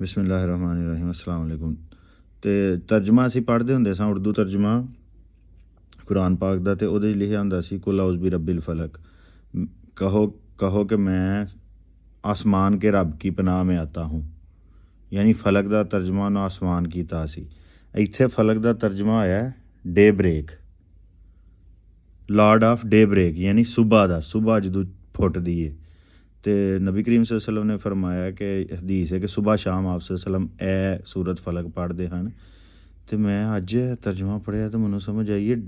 ਬਿਸਮਿਲ੍ਲਾਹਿਰਰਹਿਮਾनिर्रहीम अस्सलाम वालेकुम। ਤੇ ਤਰਜਮਾ ਅਸੀਂ ਪੜ੍ਹਦੇ ਹੁੰਦੇ ਸਾਂ ਉਰਦੂ ਤਰਜਮਾ ਕੁਰਾਨ ਪਾਕ ਦਾ, ਅਤੇ ਉਹਦੇ 'ਚ ਲਿਖਿਆ ਹੁੰਦਾ ਸੀ ਕੁਲ ਔਜ਼ ਬੀ ਰੱਬਿਲ ਫਲਕ, ਕਹੋ ਕਿ ਮੈਂ ਆਸਮਾਨ ਕੇ ਰੱਬ ਕੀ ਪਨਾਹ ਮੈਂ ਆਤਾ ਹੂੰ। ਯਾਨੀ ਫਲਕ ਦਾ ਤਰਜਮਾ ਉਹਨੂੰ ਆਸਮਾਨ ਕੀਤਾ ਸੀ। ਇੱਥੇ ਫਲਕ ਦਾ ਤਰਜਮਾ ਹੋਇਆ daybreak, lord of daybreak, ਯਾਨੀ ਸੁਬਾ ਦਾ, ਸੁਬਾ ਜਦੋਂ ਫੁੱਟਦੀ ਹੈ। तो नबी करीम सल्लल्लाहु अलैहि वसल्लम ने फरमाया कि हदीस है कि सुबह शाम आप सल्लम ए सूरत फलक पढ़ते हैं। तो मैं अज तर्जमा पढ़िया तो मैनू समझ आई है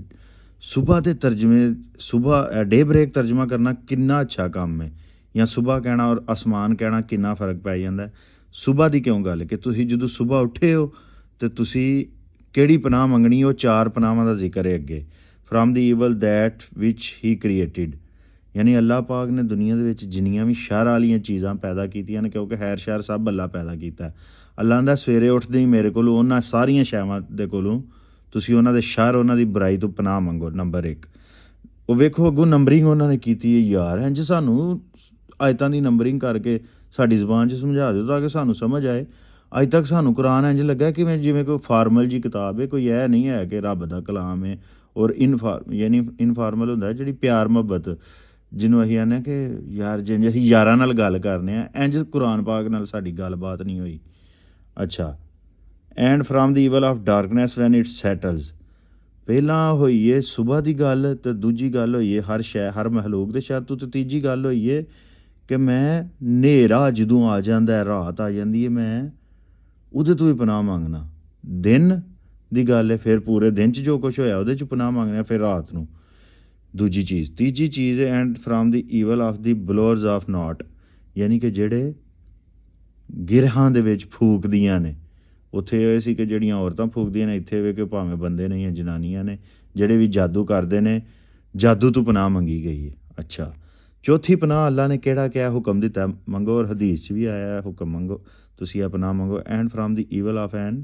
सुबह के तर्जमे, सुबह डे ब्रेक तर्जमा करना कितना अच्छा काम है, या सुबह कहना और आसमान कहना कितना फर्क पै जाता है। सुबह की क्यों गल कि तुसीं जदों सुबह उठे हो तो तुसीं किहड़ी पनाह मंगनी, वो 4 पनाहां का जिक्र है अगे। From the evil that which he created, यानी अल्लाह पाक ने दुनिया दे विच जिन्नियां भी शर वालियां चीज़ां पैदा कीतियां ने, क्योंकि खैर शर सब अल्लाह पैदा कीता है। अल्लाह आंदा सवेरे उठदे ही मेरे कोलों उन्हां सारियां शैवां दे कोलों तुसीं उन्हां दे शर, उन्हां दी बुराई तो पनाह मंगो। नंबर 1 वो वेखो अगों नंबरिंग उन्होंने की है यार, इंज सानू आयतां दी नंबरिंग करके साडी ज़बान च समझा दो ताकि सानू समझ आए। अज तक सानू कुरान इंज लग्गा कि जिवें कोई फार्मल जी किताब है, कोई यह नहीं है कि रब दा कलाम है। और यानी इनफार्मल हुंदा है जिहड़ी प्यार मुहब्बत, जिन्हों असीं आने कि यार जिंज असीं यारां नाल गल करने आ, इंज कुरान पाक नाल साडी गलबात नहीं हुई। अच्छा, and from the evil of darkness when it settles, पहलां होई है सुबह की गल, तो दूजी गल होई है हर शै हर महलूक दे शर तो, तीजी गल होई है कि मैं नेरा जदों आ जांदा है, रात आ जांदी है, मैं उहदे तो भी पनाह मंगना। दिन की गल है फिर पूरे दिन च जो कुछ होया उहदे च पनाह मंगने, फिर रात नूं दूजी चीज़। तीजी चीज़ है and from the evil of the blowers of not, यानी कि जेड़े गिरहां दे विच फूकदियां ने, उत्थे ये सी कि जेड़ियां औरतां फूकदियां ने, इत्थे वे कि भावें बंदे ने या जनानियां ने, जेड़े भी जादू करदे ने, जादू तो पनाह मंगी गई है। अच्छा, चौथी पनाह अल्लाह ने केड़ा क्या हुक्म दिता मंगो, और हदीस च भी आया है हुक्म मंगो, तुसीं आ पनाह मंगो। And from the evil of an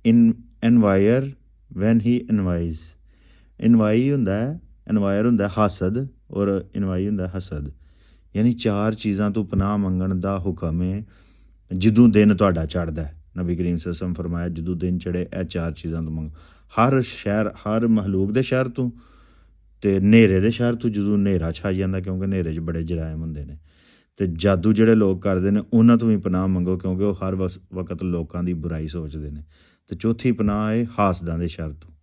envier when he envies, envy हुंदा है, एनवायर हुंदा है हासद, और इनवाई हुंदा है हसद। यानी 4 चीज़ां तो पनाह मंगण दा हुक्म है जदों दिन तुहाडा चढ़दा है। नबी करीम सल्लल्लाहु अलैहि वसल्लम फरमाया जदों दिन चढ़े ए 4 चीज़ां तो मंगो, हर शहर हर महलूक दे शर तो, ते नेरे दे शर तो जदों नेरा छा जांदा, क्योंकि नेरे च बड़े जराइम हुंदे ने, ते जादू जिहड़े लोग करदे ने उन्हां तो भी पनाह मंगो, क्योंकि वो हर वक्त लोकां दी बुराई सोचदे ने। ते चौथी पनाह है हासदां दे शर तो।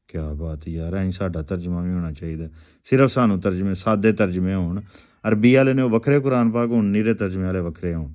क्या बात है यार, ऐं साडा तर्जमा भी होना चाहिए। सिर्फ सानू तर्जमे सादे तर्जमे होण, अरबी वाले ने वो वखरे कुरान पाक होण, नीरे तर्जमे वाले वखरे होण।